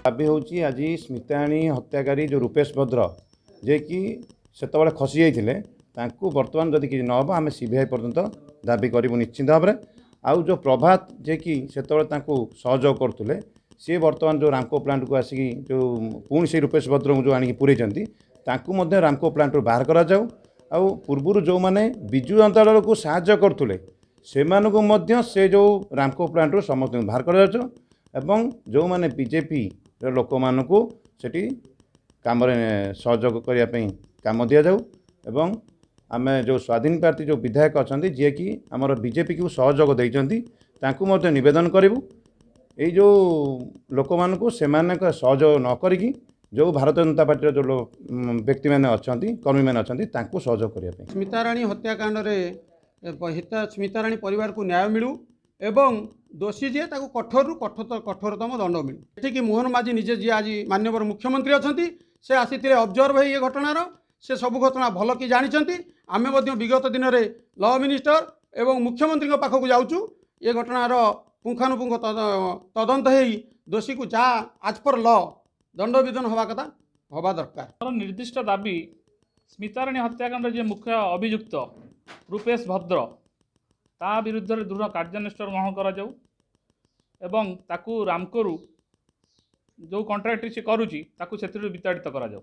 ଦାବି ହେଉଛି ଆଜି ସ୍ମିତାରାଣୀ ହତ୍ୟାକାରୀ ଯେଉଁ ରୂପେଶ ଭଦ୍ର ଯେ କି ସେତେବେଳେ ଖସି ଯାଇଥିଲେ ତାଙ୍କୁ ବର୍ତ୍ତମାନ ଯଦି କିଛି ନ ହେବ ଆମେ ସିବିଆଇ ପର୍ଯ୍ୟନ୍ତ ଦାବି କରିବୁ ନିଶ୍ଚିତ ଭାବରେ। ଆଉ ଯେଉଁ ପ୍ରଭାତ ଯେ କି ସେତେବେଳେ ତାଙ୍କୁ ସହଯୋଗ କରୁଥିଲେ ସିଏ ବର୍ତ୍ତମାନ ଯେଉଁ ରାମକୋ ପ୍ଲାଣ୍ଟକୁ ଆସିକି ଯେଉଁ ପୁଣି ସେଇ ରୂପେଶ ଭଦ୍ରଙ୍କୁ ଯେଉଁ ଆଣିକି ପୁରେଇଛନ୍ତି ତାଙ୍କୁ ମଧ୍ୟ ରାମକୋ ପ୍ଲାଣ୍ଟରୁ ବାହାର କରାଯାଉ। ଆଉ ପୂର୍ବରୁ ଯେଉଁମାନେ ବିଜୁ ଜନତା ଦଳକୁ ସାହାଯ୍ୟ କରୁଥିଲେ ସେମାନଙ୍କୁ ମଧ୍ୟ ସେ ଯେଉଁ ରାମକୋ ପ୍ଲାଣ୍ଟରୁ ସମସ୍ତଙ୍କୁ ବାହାର କରାଯାଉ ଏବଂ ଯେଉଁମାନେ ବିଜେପିର ଲୋକମାନଙ୍କୁ ସେଠି କାମରେ ସହଯୋଗ କରିବା ପାଇଁ କାମ ଦିଆଯାଉ। ଏବଂ ଆମେ ଯେଉଁ ସ୍ୱାଧୀନ ପ୍ରାର୍ଥୀ ଯେଉଁ ବିଧାୟକ ଅଛନ୍ତି ଯିଏକି ଆମର ବିଜେପିକୁ ସହଯୋଗ ଦେଇଛନ୍ତି ତାଙ୍କୁ ମଧ୍ୟ ନିବେଦନ କରିବୁ ଏଇ ଯେଉଁ ଲୋକମାନଙ୍କୁ ସେମାନଙ୍କ ସହଯୋଗ ନ କରିକି ଯେଉଁ ଭାରତୀୟ ଜନତା ପାର୍ଟିର ଯେଉଁ ବ୍ୟକ୍ତିମାନେ ଅଛନ୍ତି କର୍ମୀମାନେ ଅଛନ୍ତି ତାଙ୍କୁ ସହଯୋଗ କରିବା ପାଇଁ। ସ୍ମିତାରାଣୀ ହତ୍ୟାକାଣ୍ଡରେ ସ୍ମିତାରାଣୀ ପରିବାରକୁ ନ୍ୟାୟ ମିଳୁ ଏବଂ ଦୋଷୀ ଯିଏ ତାକୁ କଠୋରରୁ କଠୋରତମ ଦଣ୍ଡ ମିଳୁ। ଏଠିକି ମୋହନ ମାଝୀ ନିଜେ ଯିଏ ଆଜି ମାନ୍ୟବର ମୁଖ୍ୟମନ୍ତ୍ରୀ ଅଛନ୍ତି ସେ ଆସିଥିଲେ ଅବଜର୍ଭ ହେଇ ଏ ଘଟଣାର ସେ ସବୁ ଘଟଣା ଭଲ କି ଜାଣିଛନ୍ତି। ଆମେ ମଧ୍ୟ ବିଗତ ଦିନରେ ଲ ମିନିଷ୍ଟର ଏବଂ ମୁଖ୍ୟମନ୍ତ୍ରୀଙ୍କ ପାଖକୁ ଯାଉଛୁ ଏ ଘଟଣାର ପୁଙ୍ଖାନୁପୁଙ୍ଖ ତଦନ୍ତ ହେଇ ଦୋଷୀକୁ ଯାହା ଆଜ୍ ପର୍ ଲ ଦଣ୍ଡବିଧାନ ହେବା କଥା ହେବା ଦରକାର। ନିର୍ଦ୍ଦିଷ୍ଟ ଦାବି ସ୍ମିତାରାଣୀ ହତ୍ୟାକାଣ୍ଡ ଯେ ମୁଖ୍ୟ ଅଭିଯୁକ୍ତ ରୂପେଶ ଭଦ୍ର ତା ବିରୁଦ୍ଧରେ ଦୃଢ଼ କାର୍ଯ୍ୟାନୁଷ୍ଠାନ ଗ୍ରହଣ କରାଯାଉ ଏବଂ ତାକୁ ରାମକୋରୁ ଯେଉଁ କଣ୍ଟ୍ରାକ୍ଟ ସେ କରୁଛି ତାକୁ ସେଥିରୁ ବିତାଡ଼ିତ କରାଯାଉ।